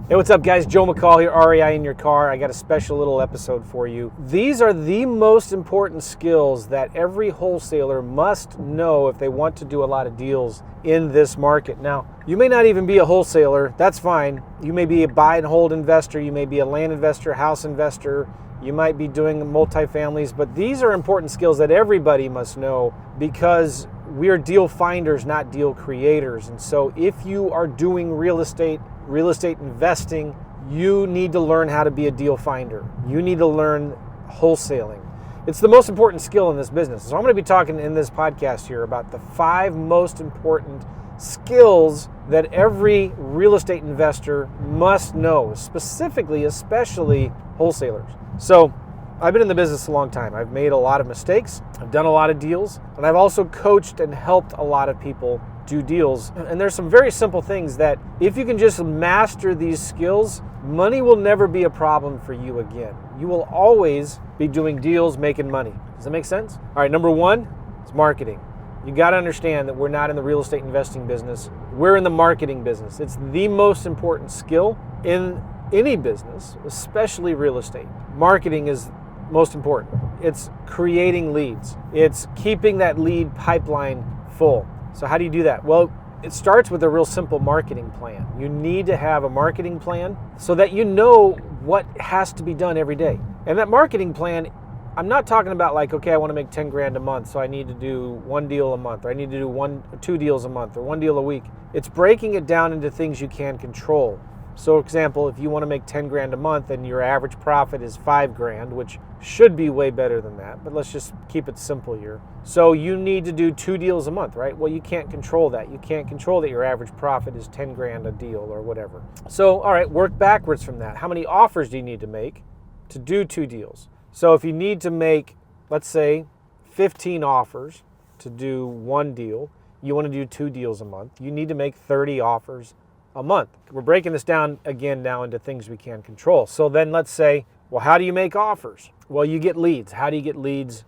Hey, what's up, guys? Joe McCall here, REI in your car. I got a special little episode for you. These are the most important skills that every wholesaler must know if they want to do a lot of deals in this market. Now, you may not even be a wholesaler. That's fine. You may be a buy and hold investor. You may be a land investor, house investor. You might be doing multifamilies, but these are important skills that everybody must know because we're deal finders, not deal creators. And so if you are doing real estate investing, you need to learn how to be a deal finder. You need to learn wholesaling. It's the most important skill in this business. So I'm going to be talking in this podcast here about the 5 most important skills that every real estate investor must know, especially wholesalers. So I've been in the business a long time. I've made a lot of mistakes. I've done a lot of deals, and I've also coached and helped a lot of people do deals. And there's some very simple things that if you can just master these skills, money will never be a problem for you again. You will always be doing deals, making money. Does that make sense? All right, number 1 is marketing. You got to understand that we're not in the real estate investing business. We're in the marketing business. It's the most important skill in any business, especially real estate. Marketing is most important. It's creating leads. It's keeping that lead pipeline full. So how do you do that? Well, it starts with a real simple marketing plan. You need to have a marketing plan so that you know what has to be done every day. And that marketing plan, I'm not talking about like, okay, I want to make 10 grand a month, so I need to do 1 deal a month, or I need to do 2 deals a month, or 1 deal a week. It's breaking it down into things you can control. So, for example, if you want to make 10 grand a month and your average profit is 5 grand, which should be way better than that, but let's just keep it simple here. So you need to do 2 deals a month, right? Well, you can't control that. You can't control that your average profit is 10 grand a deal or whatever. So, all right, work backwards from that. How many offers do you need to make to do 2 deals? So if you need to make, let's say, 15 offers to do 1 deal, you want to do 2 deals a month, you need to make 30 offers a month. We're breaking this down again now into things we can control. So then let's say, well, how do you make offers? Well, you get leads. How do you get leads?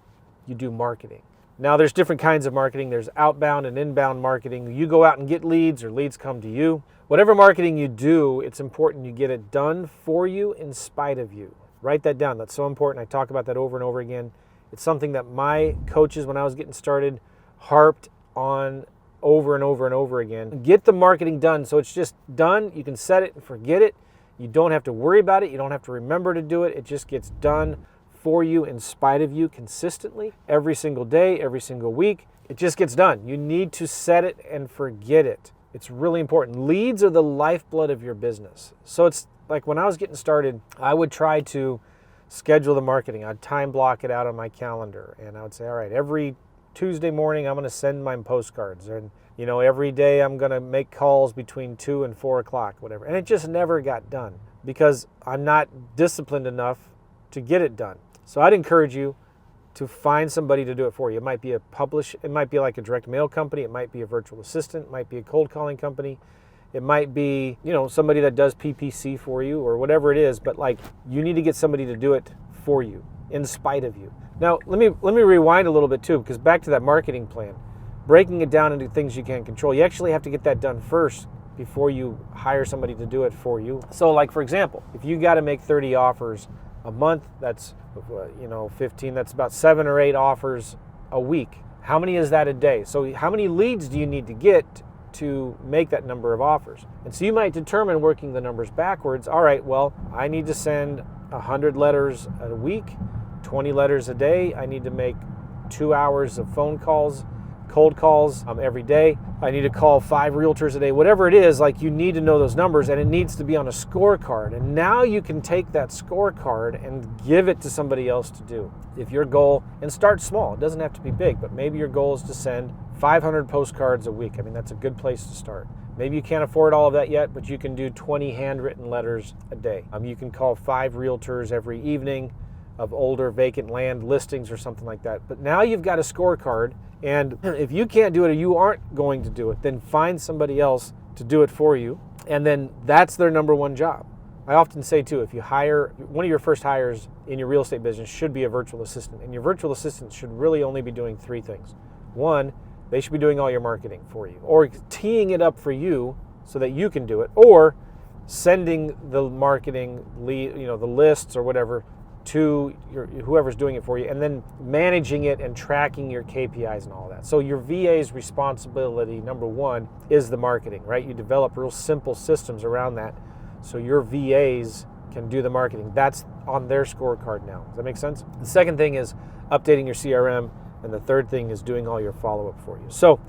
You do marketing. Now there's different kinds of marketing. There's outbound and inbound marketing. You go out and get leads or leads come to you. Whatever marketing you do, it's important you get it done for you in spite of you. Write that down. That's so important. I talk about that over and over again. It's something that my coaches, when I was getting started, harped on over and over and over again. Get the marketing done so it's just done. You can set it and forget it. You don't have to worry about it. You don't have to remember to do it. It just gets done for you in spite of you consistently every single day, every single week. It just gets done. You need to set it and forget it. It's really important. Leads are the lifeblood of your business. So it's like when I was getting started, I would try to schedule the marketing. I'd time block it out on my calendar, and I would say, all right, every Tuesday morning, I'm going to send my postcards. And, every day I'm going to make calls between 2 and 4 o'clock, whatever. And it just never got done because I'm not disciplined enough to get it done. So I'd encourage you to find somebody to do it for you. It might be it might be like a direct mail company. It might be a virtual assistant. It might be a cold calling company. It might be, somebody that does PPC for you or whatever it is. But you need to get somebody to do it for you in spite of you. Now, let me rewind a little bit too, because back to that marketing plan, breaking it down into things you can control. You actually have to get that done first before you hire somebody to do it for you. So for example, if you got to make 30 offers a month, that's, 15, that's about 7 or 8 offers a week. How many is that a day? So how many leads do you need to get to make that number of offers? And so you might determine, working the numbers backwards, all right, well, I need to send 100 letters a week, 20 letters a day. I need to make 2 hours of phone calls, cold calls every day. I need to call 5 realtors a day. Whatever it is, you need to know those numbers, and it needs to be on a scorecard. And now you can take that scorecard and give it to somebody else to do. If your goal, and start small, it doesn't have to be big, but maybe your goal is to send 500 postcards a week. That's a good place to start. Maybe you can't afford all of that yet, but you can do 20 handwritten letters a day. You can call 5 realtors every evening of older vacant land listings or something like that. But now you've got a scorecard, and if you can't do it or you aren't going to do it, then find somebody else to do it for you, and then that's their number 1 job. I often say too, if you hire, one of your first hires in your real estate business should be a virtual assistant, and your virtual assistant should really only be doing 3 things. 1, they should be doing all your marketing for you, or teeing it up for you so that you can do it, or sending the marketing lead, the lists or whatever to whoever's doing it for you, and then managing it and tracking your KPIs and all that. So your VA's responsibility, number one, is the marketing, right? You develop real simple systems around that so your VAs can do the marketing. That's on their scorecard now. Does that make sense? The second thing is updating your CRM, and the third thing is doing all your follow-up for you. So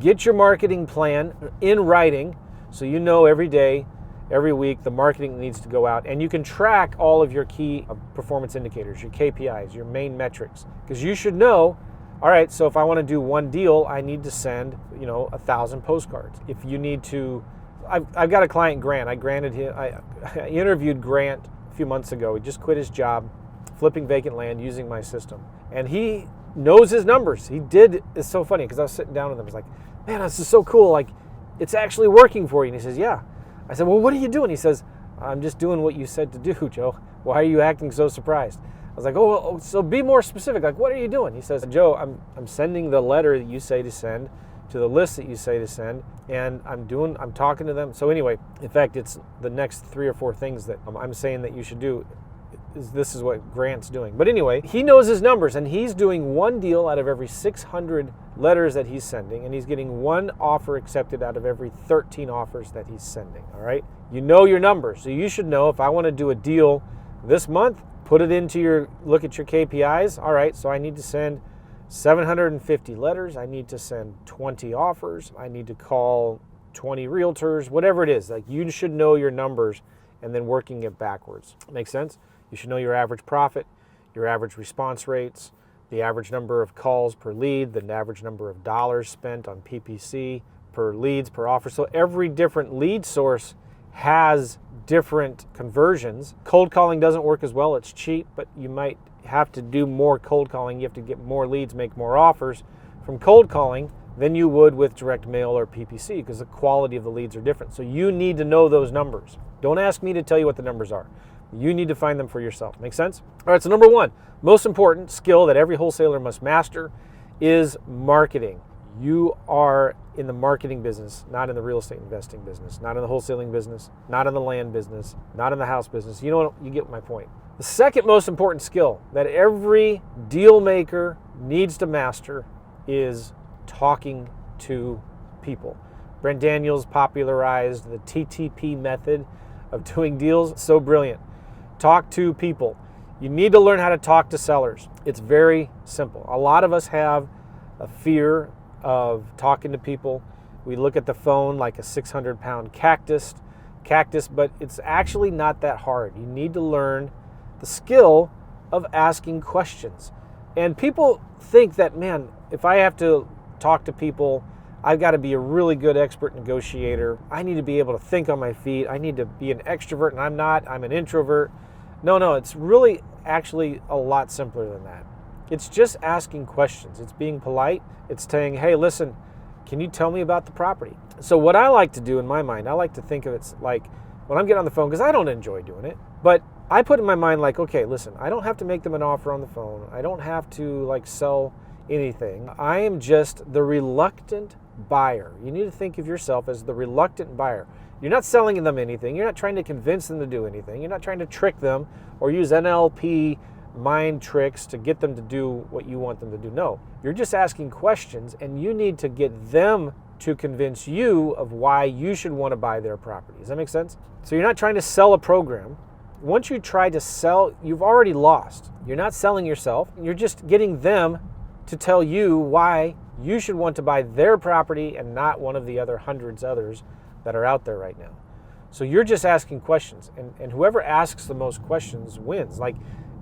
get your marketing plan in writing so you know every day, every week, the marketing needs to go out, and you can track all of your key performance indicators, your KPIs, your main metrics, because you should know, all right, so if I want to do one deal, I need to send, 1,000 postcards. If you need to, I've got a client, Grant. I interviewed Grant a few months ago. He just quit his job, flipping vacant land using my system, and he knows his numbers. It's so funny because I was sitting down with him. I was like, man, this is so cool. Like, it's actually working for you. And he says, yeah. I said, well, what are you doing? He says, I'm just doing what you said to do, Joe. Why are you acting so surprised? I was like, oh, so be more specific. Like, what are you doing? He says, Joe, I'm sending the letter that you say to send to the list that you say to send, and I'm talking to them. So anyway, in fact, it's the next 3 or 4 things that I'm saying that you should do. This is what Grant's doing. But anyway, he knows his numbers, and he's doing one deal out of every 600 letters that he's sending, and he's getting one offer accepted out of every 13 offers that he's sending, all right? You know your numbers, so you should know if I want to do a deal this month, put it into look at your KPIs. All right, so I need to send 750 letters, I need to send 20 offers, I need to call 20 realtors, whatever it is. Like, you should know your numbers and then working it backwards. Make sense? You should know your average profit, your average response rates, the average number of calls per lead, the average number of dollars spent on PPC per leads, per offer. So every different lead source has different conversions. Cold calling doesn't work as well. It's cheap, but you might have to do more cold calling. You have to get more leads, make more offers from cold calling than you would with direct mail or PPC because the quality of the leads are different. So you need to know those numbers. Don't ask me to tell you what the numbers are. You need to find them for yourself. Make sense? All right, so number one, most important skill that every wholesaler must master is marketing. You are in the marketing business, not in the real estate investing business, not in the wholesaling business, not in the land business, not in the house business. You get my point. The second most important skill that every deal maker needs to master is talking to people. Brent Daniels popularized the TTP method of doing deals. So brilliant. Talk to people. You need to learn how to talk to sellers. It's very simple. A lot of us have a fear of talking to people. We look at the phone like a 600-pound cactus, but it's actually not that hard. You need to learn the skill of asking questions. And people think that, man, if I have to talk to people, I've got to be a really good expert negotiator. I need to be able to think on my feet. I need to be an extrovert, and I'm not. I'm an introvert. No, it's really actually a lot simpler than that. It's just asking questions. It's being polite. It's saying, hey, listen, can you tell me about the property? So what I like to do in my mind, I like to think of it like when I'm getting on the phone, because I don't enjoy doing it, but I put in my mind like, okay, listen, I don't have to make them an offer on the phone. I don't have to sell anything. I am just the reluctant buyer. You need to think of yourself as the reluctant buyer. You're not selling them anything. You're not trying to convince them to do anything. You're not trying to trick them or use NLP mind tricks to get them to do what you want them to do. No, you're just asking questions, and you need to get them to convince you of why you should want to buy their property. Does that make sense? So you're not trying to sell a program. Once you try to sell, you've already lost. You're not selling yourself. You're just getting them to tell you why you should want to buy their property and not one of the other hundreds others that are out there right now. So you're just asking questions, and whoever asks the most questions wins.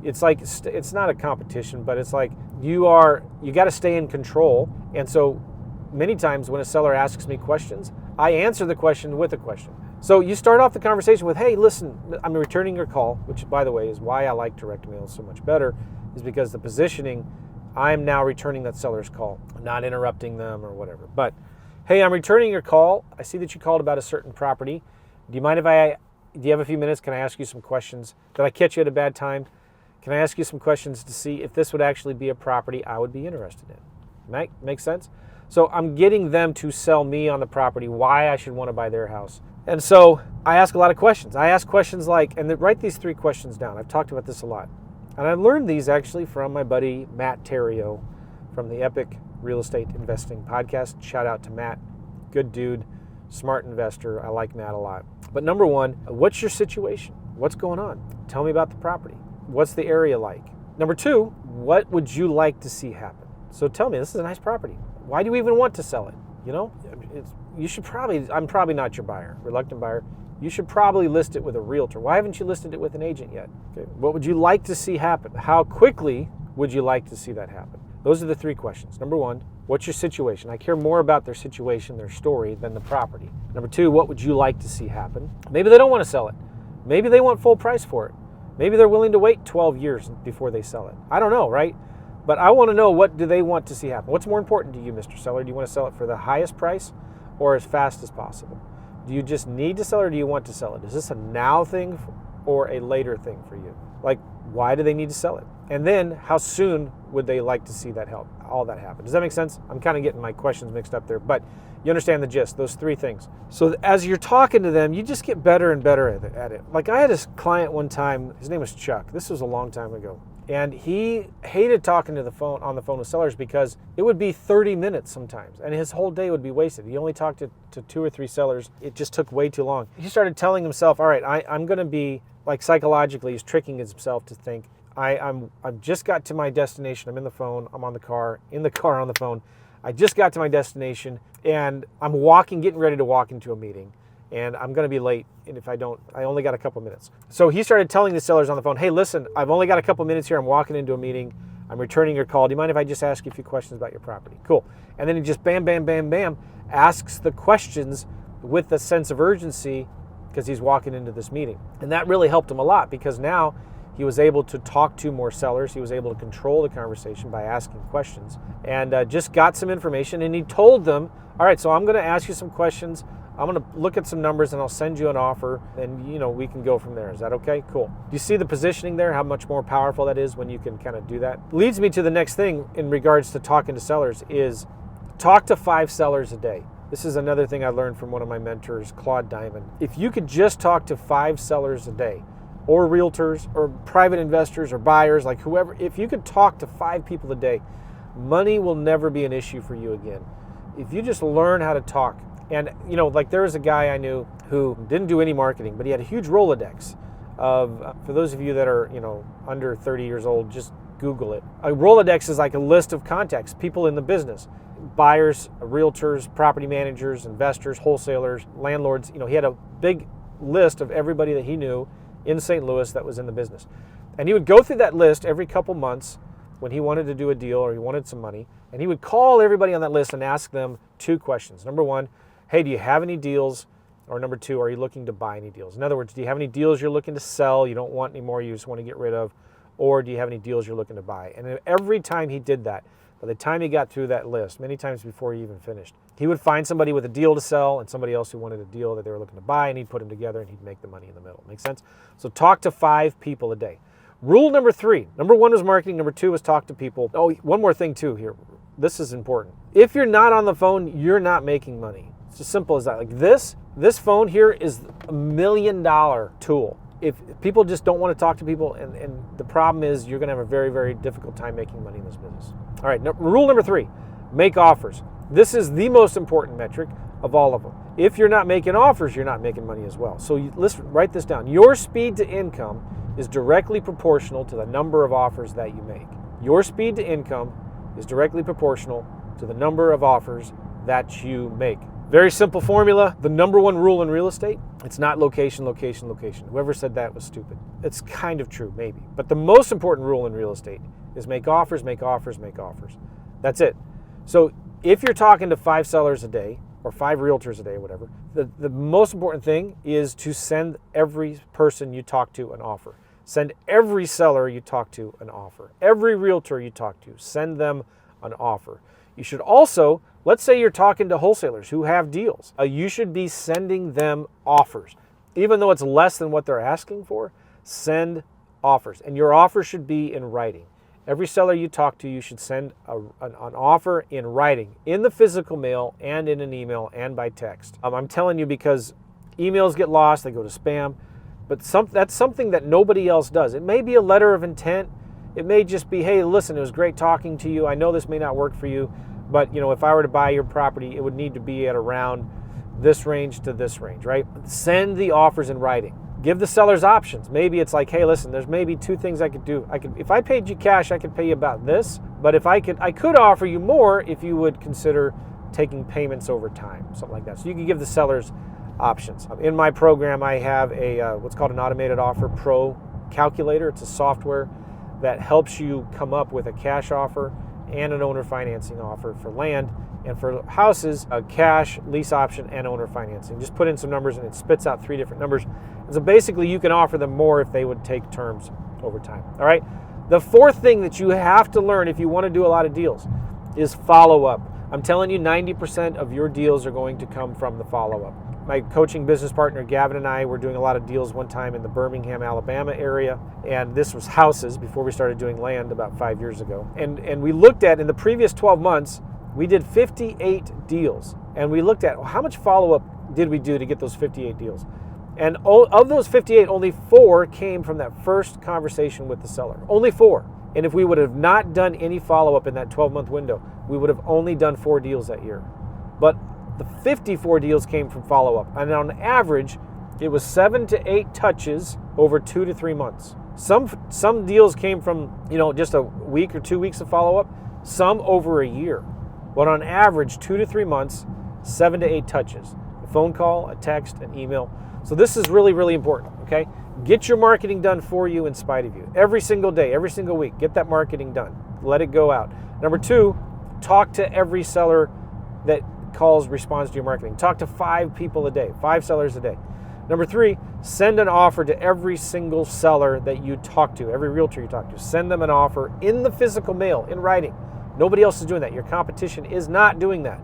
It's not a competition, but it's like you got to stay in control. And so many times when a seller asks me questions, I answer the question with a question. So you start off the conversation with, hey, listen, I'm returning your call, which, by the way, is why I like direct mail so much better, is because the positioning, I'm now returning that seller's call. I'm not interrupting them or whatever. But, hey, I'm returning your call. I see that you called about a certain property. Do you you have a few minutes? Can I ask you some questions? Did I catch you at a bad time? Can I ask you some questions to see if this would actually be a property I would be interested in? Make sense? So I'm getting them to sell me on the property, why I should want to buy their house, And so I ask a lot of questions. I ask questions like, and write these 3 questions down. I've talked about this a lot. And I learned these actually from my buddy Matt Terrio from the Epic Real Estate Investing Podcast. Shout out to Matt. Good dude, smart investor. I like Matt a lot. But number 1, what's your situation? What's going on? Tell me about the property. What's the area like? Number 2, what would you like to see happen? So tell me, this is a nice property. Why do you even want to sell it? You know, I'm probably not your buyer, reluctant buyer. You should probably list it with a realtor. Why haven't you listed it with an agent yet? Okay. What would you like to see happen? How quickly would you like to see that happen? Those are the 3 questions. Number 1, what's your situation? I care more about their situation, their story, than the property. Number 2, what would you like to see happen? Maybe they don't want to sell it. Maybe they want full price for it. Maybe they're willing to wait 12 years before they sell it. I don't know, right? But I want to know, what do they want to see happen? What's more important to you, Mr. Seller? Do you want to sell it for the highest price or as fast as possible? Do you just need to sell it, or do you want to sell it? Is this a now thing or a later thing for you? Like, why do they need to sell it? And then how soon would they like to see that all that happen? Does that make sense? I'm kind of getting my questions mixed up there, but you understand the gist, those 3 things. So as you're talking to them, you just get better and better at it. Like, I had this client one time, his name was Chuck. This was a long time ago. And he hated talking to on the phone with sellers because it would be 30 minutes sometimes, and his whole day would be wasted. He only talked to 2 or 3 sellers. It just took way too long. He started telling himself, all right, I'm going to be, like, psychologically, he's tricking himself to think, I've just got to my destination. I'm in the phone. I'm on the car, in the car on the phone. I just got to my destination, and I'm getting ready to walk into a meeting, and I'm going to be late. And if I don't, I only got a couple minutes. So he started telling the sellers on the phone, hey, listen, I've only got a couple minutes here. I'm walking into a meeting. I'm returning your call. Do you mind if I just ask you a few questions about your property? Cool. And then he just bam, bam, bam, bam, asks the questions with a sense of urgency because he's walking into this meeting. And that really helped him a lot, because now he was able to talk to more sellers. He was able to control the conversation by asking questions, and just got some information. And he told them, all right, so I'm going to ask you some questions. I'm going to look at some numbers, and I'll send you an offer, and we can go from there. Is that okay? Cool. Do you see the positioning there, how much more powerful that is when you can kind of do that? Leads me to the next thing in regards to talking to sellers is talk to 5 sellers a day. This is another thing I learned from one of my mentors, Claude Diamond. If you could just talk to 5 sellers a day, or realtors, or private investors, or buyers, like whoever, if you could talk to 5 people a day, money will never be an issue for you again. If you just learn how to talk. And, like, there was a guy I knew who didn't do any marketing, but he had a huge Rolodex of, for those of you that are, under 30 years old, just Google it. A Rolodex is like a list of contacts, people in the business, buyers, realtors, property managers, investors, wholesalers, landlords. He had a big list of everybody that he knew in St. Louis that was in the business. And he would go through that list every couple months when he wanted to do a deal or he wanted some money, and he would call everybody on that list and ask them 2 questions. Number 1, hey, do you have any deals? Or number 2, are you looking to buy any deals? In other words, do you have any deals you're looking to sell, you don't want any more, you just want to get rid of? Or do you have any deals you're looking to buy? And every time he did that, by the time he got through that list, many times before he even finished, he would find somebody with a deal to sell and somebody else who wanted a deal that they were looking to buy, and he'd put them together and he'd make the money in the middle. Make sense? So talk to 5 people a day. Rule number 3. Number 1 was marketing. Number 2 was talk to people. Oh, one more thing too here. This is important. If you're not on the phone, you're not making money. It's as simple as that. Like this phone here is $1 million tool. If people just don't want to talk to people, and the problem is you're going to have a very, very difficult time making money in this business. All right, rule number 3, make offers. This is the most important metric of all of them. If you're not making offers, you're not making money as well. So write this down. Your speed to income is directly proportional to the number of offers that you make. Your speed to income is directly proportional to the number of offers that you make. Very simple formula. The number 1 rule in real estate, it's not location, location, location. Whoever said that was stupid. It's kind of true, maybe. But the most important rule in real estate is make offers, make offers, make offers. That's it. So if you're talking to 5 sellers a day, or 5 realtors a day, or whatever, the most important thing is to send every person you talk to an offer. Send every seller you talk to an offer. Every realtor you talk to, send them an offer. You should also, let's say you're talking to wholesalers who have deals. You should be sending them offers. Even though it's less than what they're asking for, send offers. And your offer should be in writing. Every seller you talk to, you should send an offer in writing, in the physical mail and in an email and by text. I'm telling you because Emails get lost, they go to spam, but that's something that nobody else does. It may be a letter of intent. It may just be, hey, listen, it was great talking to you. I know this may not work for you, but if I were to buy your property, it would need to be at around this range to this range, right? Send the offers in writing. Give the sellers options. Maybe it's like, hey, listen, there's maybe two things I could do. If I paid you cash, I could pay you about this, but I could offer you more if you would consider taking payments over time, something like that. So you can give the sellers options. In my program, I have a what's called an Automated Offer Pro calculator. It's a software that helps you come up with a cash offer and an owner financing offer for land, and for houses, a cash, lease option, and owner financing. Just put in some numbers and it spits out 3 different numbers. And so basically you can offer them more if they would take terms over time. All right. The fourth thing that you have to learn if you want to do a lot of deals is follow up. I'm telling you, 90% of your deals are going to come from the follow up. My coaching business partner, Gavin, and I were doing a lot of deals one time in the Birmingham, Alabama area. And this was houses before we started doing land about 5 years ago. And we looked at, in the previous 12 months, we did 58 deals. And we looked at how much follow-up did we do to get those 58 deals. And of those 58, only 4 came from that first conversation with the seller. Only 4. And if we would have not done any follow-up in that 12-month window, we would have only done 4 deals that year. But the 54 deals came from follow-up. And on average, it was 7 to 8 touches over 2 to 3 months. Some deals came from, just a week or 2 weeks of follow-up, some over a year. But on average, 2 to 3 months, 7 to 8 touches. A phone call, a text, an email. So this is really, really important, okay? Get your marketing done for you in spite of you. Every single day, every single week, get that marketing done. Let it go out. Number 2, talk to every seller that responds to your marketing. Talk to 5 people a day, 5 sellers a day. Number 3, send an offer to every single seller that you talk to, every realtor you talk to. Send them an offer in the physical mail, in writing. Nobody else is doing that. Your competition is not doing that.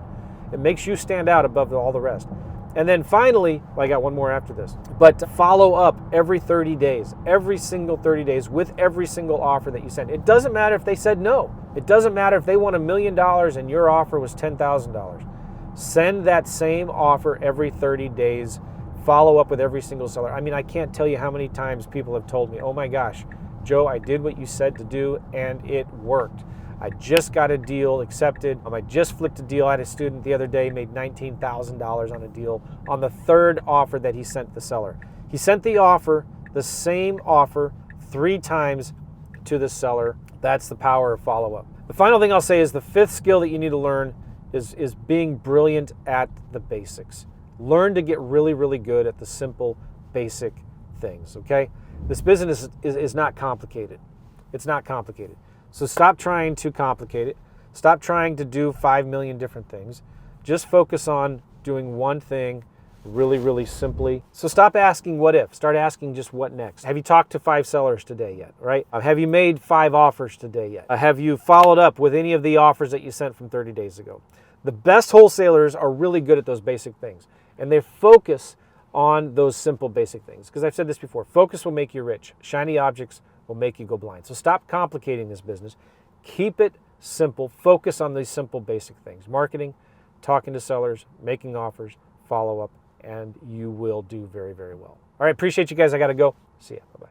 It makes you stand out above all the rest. And then finally, I got one more after this, but follow up every 30 days, every single 30 days with every single offer that you send. It doesn't matter if they said no. It doesn't matter if they want $1 million and your offer was $10,000. Send that same offer every 30 days. Follow up with every single seller. I mean, I can't tell you how many times people have told me, oh my gosh, Joe, I did what you said to do and it worked. I just got a deal accepted. I just flipped a deal. I had a student the other day, made $19,000 on a deal on the 3rd offer that he sent the seller. He sent the same offer 3 times to the seller. That's the power of follow-up. The final thing I'll say is the 5th skill that you need to learn is being brilliant at the basics. Learn to get really, really good at the simple, basic things, okay? This business is not complicated. It's not complicated. So stop trying to complicate it. Stop trying to do 5 million different things. Just focus on doing one thing really, really simply. So stop asking what if. Start asking just what next. Have you talked to 5 sellers today yet, right? Have you made 5 offers today yet? Have you followed up with any of the offers that you sent from 30 days ago? The best wholesalers are really good at those basic things. And they focus on those simple basic things. Because I've said this before, focus will make you rich. Shiny objects will make you go blind. So stop complicating this business. Keep it simple. Focus on these simple basic things. Marketing, talking to sellers, making offers, follow up, and you will do very, very well. All right, appreciate you guys. I got to go. See ya. Bye-bye.